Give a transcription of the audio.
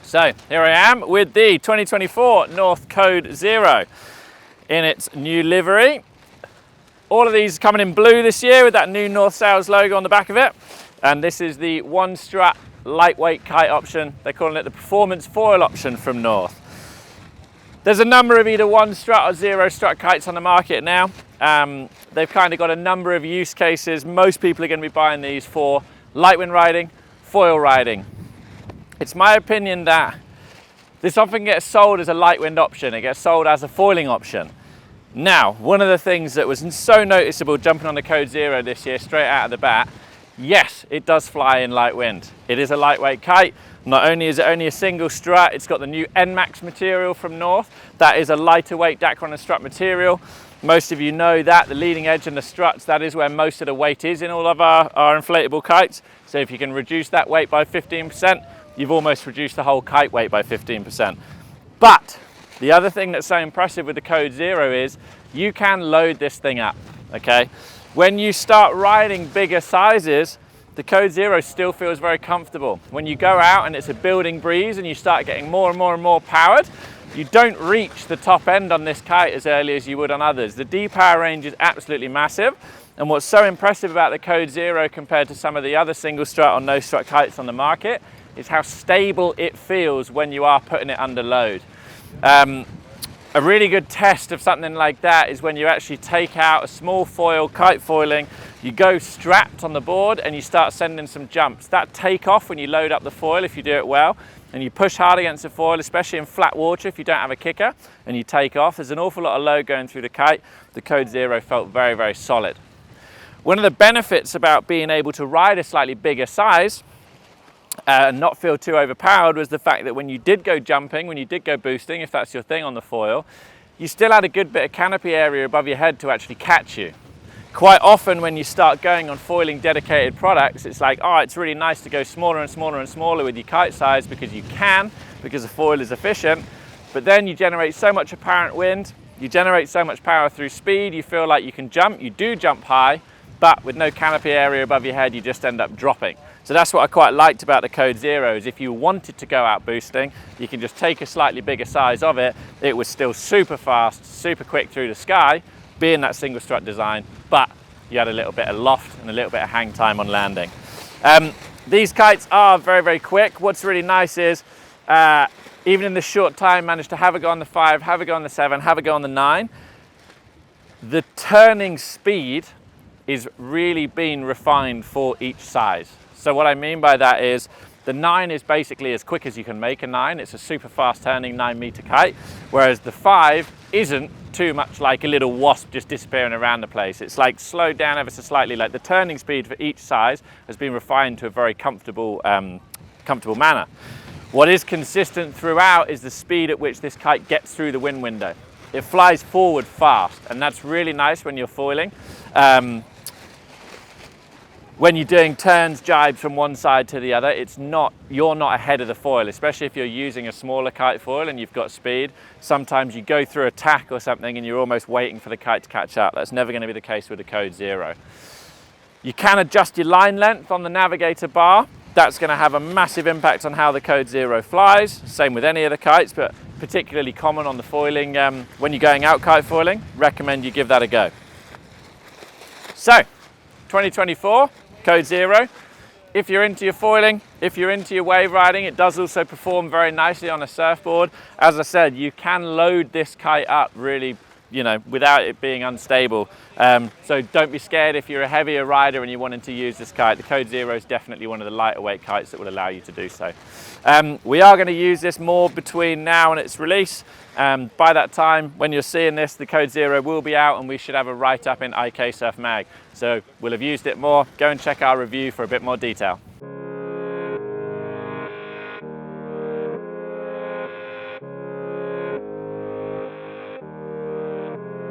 So here I am with the 2024 North Code Zero in its new livery. All of these are coming in blue this year with that new North Sails logo on the back of it. And this is the one strut lightweight kite option. They're calling it the performance foil option from North. There's a number of either one strut or zero strut kites on the market now. They've kind of got a number of use cases. Most people are going to be buying these for light wind riding, foil riding. It's my opinion that this often gets sold as a light wind option. It gets sold as a foiling option. Now, one of the things that was so noticeable jumping on the Code Zero this year, straight out of the bat, yes, it does fly in light wind. It is a lightweight kite. Not only is it only a single strut, it's got the new NMAX material from North. That is a lighter weight Dacron and strut material. Most of you know that, the leading edge and the struts, that is where most of the weight is in all of our inflatable kites. So if you can reduce that weight by 15%, you've almost reduced the whole kite weight by 15%. But the other thing that's so impressive with the Code Zero is you can load this thing up, okay? When you start riding bigger sizes, the Code Zero still feels very comfortable. When you go out and it's a building breeze and you start getting more and more and more powered, you don't reach the top end on this kite as early as you would on others. The D-power range is absolutely massive. And what's so impressive about the Code Zero compared to some of the other single strut or no strut kites on the market is how stable it feels when you are putting it under load. A really good test of something like that is when you actually take out a small foil, kite foiling, you go strapped on the board and you start sending some jumps. That takeoff when you load up the foil, if you do it well, and you push hard against the foil, especially in flat water if you don't have a kicker, and you take off, there's an awful lot of load going through the kite. The Code Zero felt very, very solid. One of the benefits about being able to ride a slightly bigger size and not feel too overpowered was the fact that when you did go jumping, when you did go boosting, if that's your thing on the foil, you still had a good bit of canopy area above your head to actually catch you. Quite often when you start going on foiling dedicated products, it's like, oh, it's really nice to go smaller and smaller and smaller with your kite size because you can, because the foil is efficient, but then you generate so much apparent wind, you generate so much power through speed, you feel like you can jump, you do jump high, but with no canopy area above your head, you just end up dropping. So that's what I quite liked about the Code Zero, is if you wanted to go out boosting, you can just take a slightly bigger size of it. It was still super fast, super quick through the sky, being that single strut design, but you had a little bit of loft and a little bit of hang time on landing. These kites are very, very quick. What's really nice is, even in this short time, managed to have a go on the 5, have a go on the 7, have a go on the 9. The turning speed is really being refined for each size. So what I mean by that is the 9 is basically as quick as you can make a 9. It's a super fast turning 9-meter kite, whereas the 5 isn't too much like a little wasp just disappearing around the place. It's like slowed down ever so slightly. Like the turning speed for each size has been refined to a very comfortable manner. What is consistent throughout is the speed at which this kite gets through the wind window. It flies forward fast, and that's really nice when you're foiling. When you're doing turns, jibes from one side to the other, you're not ahead of the foil, especially if you're using a smaller kite foil and you've got speed. Sometimes you go through a tack or something and you're almost waiting for the kite to catch up. That's never going to be the case with the Code Zero. You can adjust your line length on the navigator bar. That's going to have a massive impact on how the Code Zero flies. Same with any of the kites, but particularly common on the foiling. When you're going out kite foiling, recommend you give that a go. So, 2024. Code Zero. If you're into your foiling, if you're into your wave riding, it does also perform very nicely on a surfboard. As I said, you can load this kite up really, without it being unstable. So don't be scared if you're a heavier rider and you're wanting to use this kite. The Code Zero is definitely one of the lighter weight kites that will allow you to do so. We are going to use this more between now and its release. By that time, when you're seeing this, the Code Zero will be out and we should have a write-up in IK Surf Mag. So we'll have used it more. Go and check our review for a bit more detail.